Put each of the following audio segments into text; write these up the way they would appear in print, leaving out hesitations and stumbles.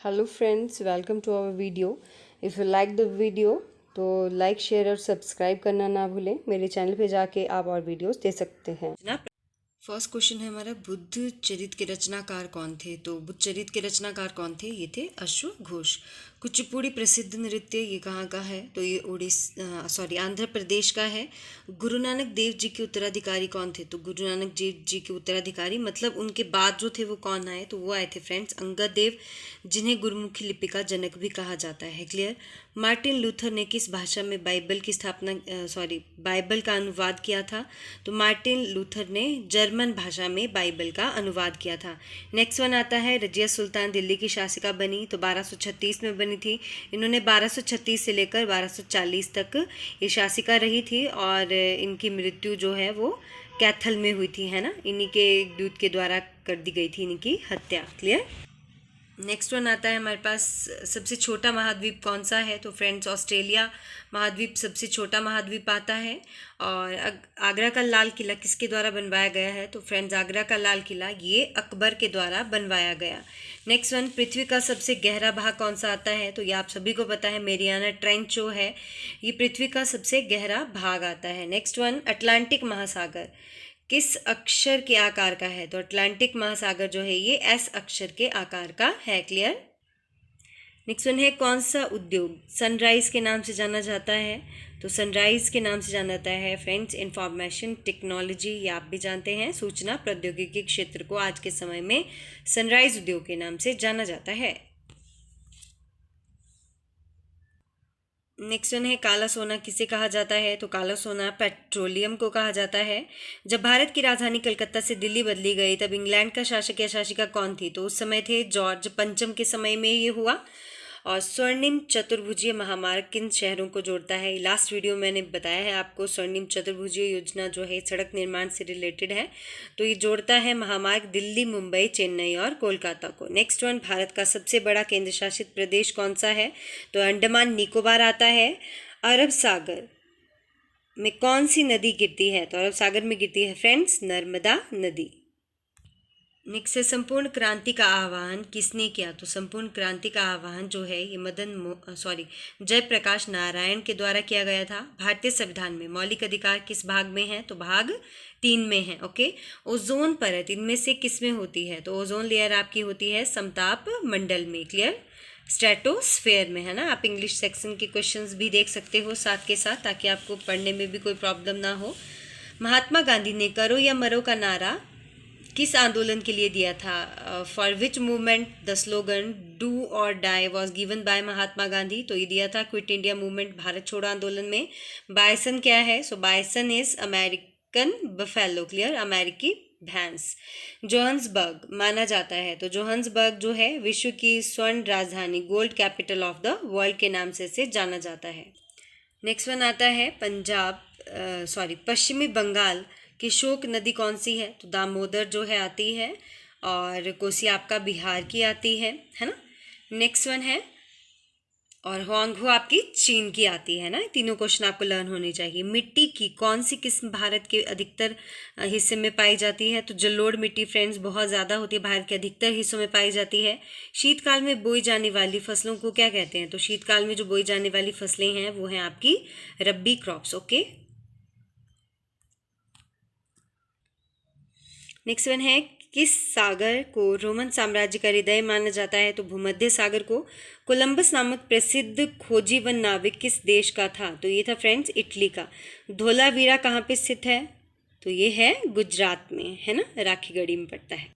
Hello friends, welcome to our video. If you like the video तो like share और subscribe करना ना भूलें। मेरे चैनल पे जाके आप और वीडियोस दे सकते हैं। फर्स्ट क्वेश्चन है हमारा, बुद्ध चरित के रचनाकार कौन थे? तो बुद्ध चरित के रचनाकार कौन थे? ये थे अश्व घोष। कुचिपुड़ी प्रसिद्ध नृत्य ये कहाँ का है? तो ये आंध्र प्रदेश का है। गुरु नानक देव जी के उत्तराधिकारी कौन थे? तो गुरु नानक देव जी के उत्तराधिकारी मतलब उनके बाद जो थे वो कौन आए? तो वो आए थे फ्रेंड्स अंगद देव, जिन्हें गुरुमुखी लिपि का जनक भी कहा जाता है। क्लियर। मार्टिन लूथर ने किस भाषा में बाइबल का अनुवाद किया था? तो मार्टिन लूथर ने जर्मन भाषा में बाइबल का अनुवाद किया था। नेक्स्ट वन आता है, रजिया सुल्तान दिल्ली की शासिका बनी तो 1236 में बनी थी। इन्होंने 1236 से लेकर 1240 तक ये शासिका रही थी और इनकी मृत्यु जो है वो कैथल में हुई थी, है ना। इन्हीं के एक दूत के द्वारा कर दी गई थी इनकी हत्या। क्लियर। नेक्स्ट वन आता है हमारे पास, सबसे छोटा महाद्वीप कौन सा है? तो फ्रेंड्स ऑस्ट्रेलिया महाद्वीप सबसे छोटा महाद्वीप आता है। और आगरा का लाल किला किसके द्वारा बनवाया गया है? तो फ्रेंड्स आगरा का लाल किला ये अकबर के द्वारा बनवाया गया। नेक्स्ट वन, पृथ्वी का सबसे गहरा भाग कौन सा आता है? तो ये आप सभी को पता है, मेरियाना ट्रेंच जो है ये पृथ्वी का सबसे गहरा भाग आता है। नेक्स्ट वन, अटलांटिक महासागर किस अक्षर के आकार का है? तो अटलांटिक महासागर जो है ये एस अक्षर के आकार का है। क्लियर। नेक्स्ट वन है, कौन सा उद्योग सनराइज के नाम से जाना जाता है? तो सनराइज के नाम से जाना जाता है फ्रेंड्स इंफॉर्मेशन टेक्नोलॉजी, ये आप भी जानते हैं, सूचना प्रौद्योगिकी क्षेत्र को आज के समय में सनराइज उद्योग के नाम से जाना जाता है। नेक्स्ट वन है, काला सोना किसे कहा जाता है? तो काला सोना पेट्रोलियम को कहा जाता है। जब भारत की राजधानी कलकत्ता से दिल्ली बदली गई तब इंग्लैंड का शासक या शासिका कौन थी? तो उस समय थे जॉर्ज पंचम के समय में ये हुआ। और स्वर्णिम चतुर्भुजीय महामार्ग किन शहरों को जोड़ता है? लास्ट वीडियो मैंने बताया है आपको, स्वर्णिम चतुर्भुजीय योजना जो है सड़क निर्माण से रिलेटेड है। तो ये जोड़ता है महामार्ग दिल्ली, मुंबई, चेन्नई और कोलकाता को। नेक्स्ट वन, भारत का सबसे बड़ा केंद्र शासित प्रदेश कौन सा है? तो अंडमान निकोबार आता है। अरब सागर में कौन सी नदी गिरती है? तो अरब सागर में गिरती है फ्रेंड्स नर्मदा नदी। नेक्स्ट है, संपूर्ण क्रांति का आह्वान किसने किया? तो संपूर्ण क्रांति का आह्वान जो है ये जयप्रकाश नारायण के द्वारा किया गया था। भारतीय संविधान में मौलिक अधिकार किस भाग में है? तो भाग 3 में है। ओके। ओजोन परत इनमें से किस में होती है? तो ओजोन लेयर आपकी होती है समताप मंडल में। क्लियर। स्ट्रेटोस्फेयर में, है ना। आप इंग्लिश सेक्शन के क्वेश्चंस भी देख सकते हो साथ के साथ, ताकि आपको पढ़ने में भी कोई प्रॉब्लम ना हो। महात्मा गांधी ने करो या मरो का नारा किस आंदोलन के लिए दिया था? For which movement the slogan do और die was given by Mahatma Gandhi? तो ये दिया था क्विट इंडिया मूवमेंट, भारत छोड़ो आंदोलन में। बायसन क्या है? So bison is American buffalo. Clear. अमेरिकी भैंस। जोहान्सबर्ग माना जाता है, तो जोहान्सबर्ग जो है विश्व की स्वर्ण राजधानी, gold capital of the world के नाम से इसे जाना जाता है। नेक्स्ट वन आता है, पश्चिमी बंगाल की शोक नदी कौन सी है? तो दामोदर जो है आती है, और कोसी आपका बिहार की आती है ना। नेक्स्ट वन है, और होंगहो आपकी चीन की आती है ना। तीनों क्वेश्चन आपको लर्न होने चाहिए। मिट्टी की कौन सी किस्म भारत के अधिकतर हिस्से में पाई जाती है? तो जलोढ़ मिट्टी फ्रेंड्स बहुत ज़्यादा होती है, भारत के अधिकतर हिस्सों में पाई जाती है। शीतकाल में बोई जाने वाली फसलों को क्या कहते हैं? तो शीतकाल में जो बोई जाने वाली फसलें हैं वो हैं आपकी रब्बी क्रॉप्स। ओके। नेक्स्ट वन है, किस सागर को रोमन साम्राज्य का हृदय माना जाता है? तो भूमध्य सागर को। कोलंबस नामक प्रसिद्ध खोजी व नाविक किस देश का था? तो ये था फ्रेंड्स इटली का। धोलावीरा कहाँ पे स्थित है? तो ये है गुजरात में, है ना, राखीगढ़ी में पड़ता है।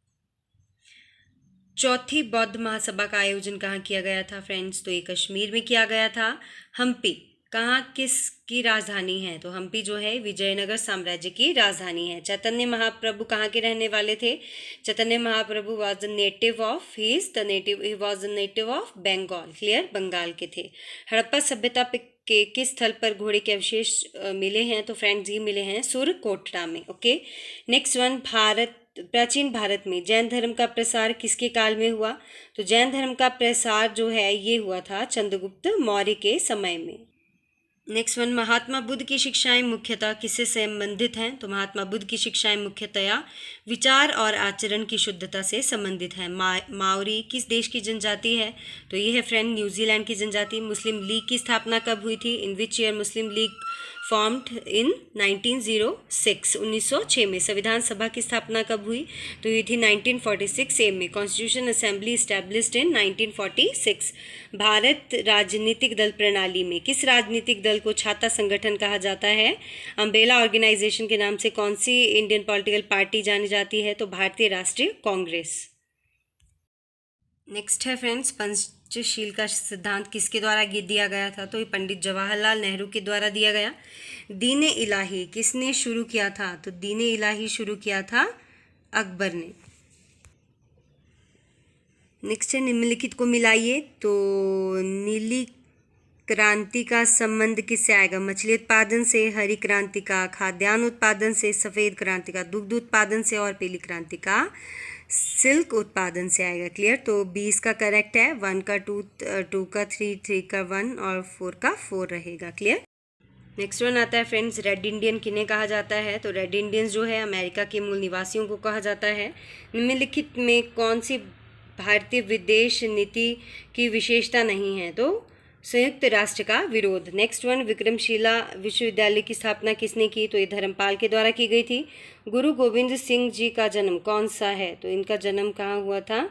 चौथी बौद्ध महासभा का आयोजन कहाँ किया गया था फ्रेंड्स? तो ये कश्मीर में किया गया था। हम्पी कहाँ किसकी राजधानी है? तो हम्पी जो है विजयनगर साम्राज्य की राजधानी है। चैतन्य महाप्रभु कहाँ के रहने वाले थे? Chaitanya Mahaprabhu was the native of he was the native of Bengal. Clear. Bengal के थे। हड़प्पा सभ्यता के किस स्थल पर घोड़े के अवशेष मिले हैं? तो फ्रेंड्स ये मिले हैं सुरकोटड़ा में। ओके। नेक्स्ट वन, प्राचीन भारत में जैन धर्म का प्रसार किसके काल में हुआ? तो जैन धर्म का प्रसार जो है ये हुआ था चंद्रगुप्त मौर्य के समय में। नेक्स्ट वन, महात्मा बुद्ध की शिक्षाएं मुख्यतः किससे संबंधित हैं? तो महात्मा बुद्ध की शिक्षाएं मुख्यतया विचार और आचरण की शुद्धता से संबंधित हैं। माओरी किस देश की जनजाति है? तो ये है फ्रेंड न्यूजीलैंड की जनजाति। मुस्लिम लीग की स्थापना कब हुई थी? In which year Muslim league formed? In 1906, 1906 में। संविधान सभा की स्थापना कब हुई? तो ये थी 1946 ए में। Constitution assembly established in 1946। Bharat राजनीतिक दल प्रणाली में किस राजनीतिक दल को छाता संगठन कहा जाता है? अम्ब्रेला ऑर्गेनाइजेशन के नाम से कौन सी इंडियन पॉलिटिकल पार्टी जानी जाती है? तो भारतीय राष्ट्रीय कांग्रेस। नेक्स्ट है फ्रेंड्स, पंचशील का सिद्धांत किसके द्वारा दिया गया था? तो ये पंडित जवाहरलाल नेहरू के द्वारा दिया गया। दीन-ए इलाही किसने शुरू किया था? तो दीन-ए इलाही शुरू किया था अकबर ने। नेक्स्ट है, निम्नलिखित को मिलाइए। तो नीली क्रांति का संबंध किससे आएगा? मछली उत्पादन से, हरी क्रांति का खाद्यान्न उत्पादन से, सफ़ेद क्रांति का दुग्ध उत्पादन से और पीली क्रांति का सिल्क उत्पादन से आएगा। क्लियर? तो 20 का करेक्ट है, 1 का 2, 2 का 3, 3 का 1 और 4 का 4 रहेगा। क्लियर? नेक्स्ट वन आता है फ्रेंड्स, रेड इंडियन किन्हें कहा जाता है? तो रेड इंडियंस जो है अमेरिका के मूल निवासियों को कहा जाता है। निम्नलिखित में कौन सी भारतीय विदेश नीति की विशेषता नहीं है? तो संयुक्त राष्ट्र का विरोध। नेक्स्ट वन, विक्रमशिला विश्वविद्यालय की स्थापना किसने की? तो ये धर्मपाल के द्वारा की गई थी। गुरु गोविंद सिंह जी का जन्म कौन सा है? तो इनका जन्म कहाँ हुआ था?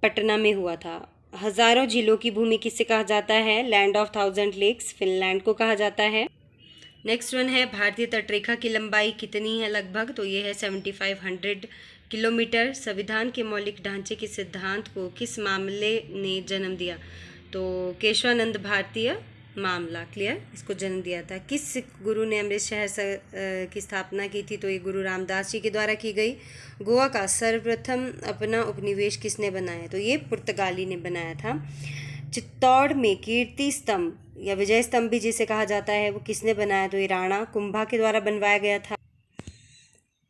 पटना में हुआ था। हजारों झीलों की भूमि किससे कहा जाता है? लैंड ऑफ 1000 लेक्स, फिनलैंड को कहा जाता है। नेक्स्ट वन है, भारतीय तटरेखा की लंबाई कितनी है लगभग? तो ये है 7500 किलोमीटर। संविधान के मौलिक ढांचे के सिद्धांत को किस मामले ने जन्म दिया? तो केशवानंद भारतीय मामला। क्लियर? इसको जन्म दिया था। किस गुरु ने अमृत शहर की स्थापना की थी? तो ये गुरु रामदास जी के द्वारा की गई। गोवा का सर्वप्रथम अपना उपनिवेश किसने बनाया? तो ये पुर्तगाली ने बनाया था। चित्तौड़ में कीर्ति स्तंभ या विजय स्तंभ भी जिसे कहा जाता है, वो किसने बनाया? तो ये राणा कुंभा के द्वारा बनवाया गया था।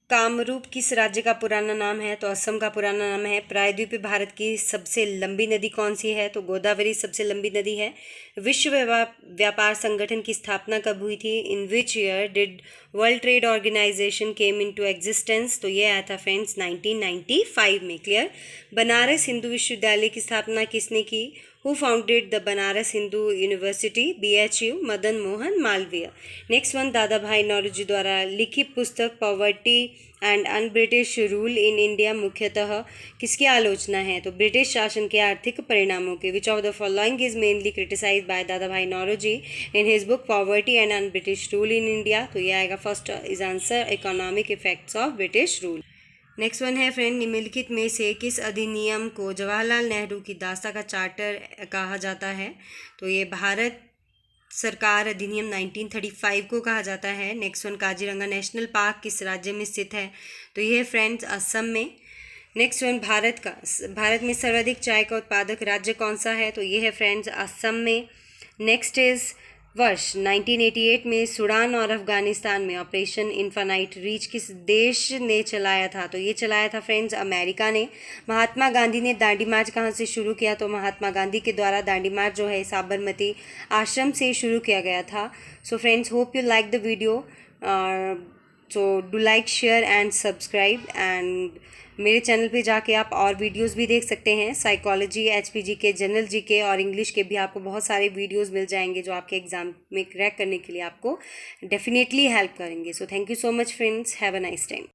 कामरूप किस राज्य का पुराना नाम है? तो असम का पुराना नाम है। प्रायद्वीपीय भारत की सबसे लंबी नदी कौन सी है? तो गोदावरी सबसे लंबी नदी है। विश्व व्यापार संगठन की स्थापना कब हुई थी? In which year did world trade organization came into existence? तो ये आया था फ्रेंड्स 1995 में। क्लियर? बनारस हिंदू विश्वविद्यालय की स्थापना किसने की? Who founded the Banaras Hindu university? BHU, Madan Mohan Malviya. Next one, दादा भाई नौरोजी द्वारा लिखित पुस्तक poverty and un British rule in India मुख्यतः किसकी आलोचना है? तो ब्रिटिश शासन के आर्थिक परिणामों के। Which of the following is mainly criticize by Dadabhai Naoroji in his book poverty and un British rule in India? तो ये आएगा first is answer, economic effects of British rule. Next one है फ्रेंड, निम्नलिखित में से किस अधिनियम को जवाहरलाल नेहरू की दास्ता का चार्टर कहा जाता है? तो ये भारत सरकार अधिनियम 1935 को कहा जाता है। Next one, Kaziranga national park किस राज्य में स्थित है? तो ये है फ्रेंड्स असम में। नेक्स्ट वन, भारत में सर्वाधिक चाय का उत्पादक राज्य कौन सा है? तो ये है फ्रेंड्स असम में। नेक्स्ट इज, वर्ष 1988 में सूडान और अफगानिस्तान में ऑपरेशन इन्फानाइट रीच किस देश ने चलाया था? तो ये चलाया था फ्रेंड्स अमेरिका ने। महात्मा गांधी ने दांडी मार्च कहाँ से शुरू किया? तो महात्मा गांधी के द्वारा दांडी मार्च जो है साबरमती आश्रम से शुरू किया गया था। So friends, hope you like the video. So do like, share and subscribe. And मेरे चैनल पे जाके आप और वीडियोस भी देख सकते हैं। साइकोलॉजी, HPG के, जनरल GK और इंग्लिश के भी आपको बहुत सारे वीडियोस मिल जाएंगे जो आपके एग्जाम में क्रैक करने के लिए आपको डेफिनेटली हेल्प करेंगे। So thank you so much friends, have a nice time.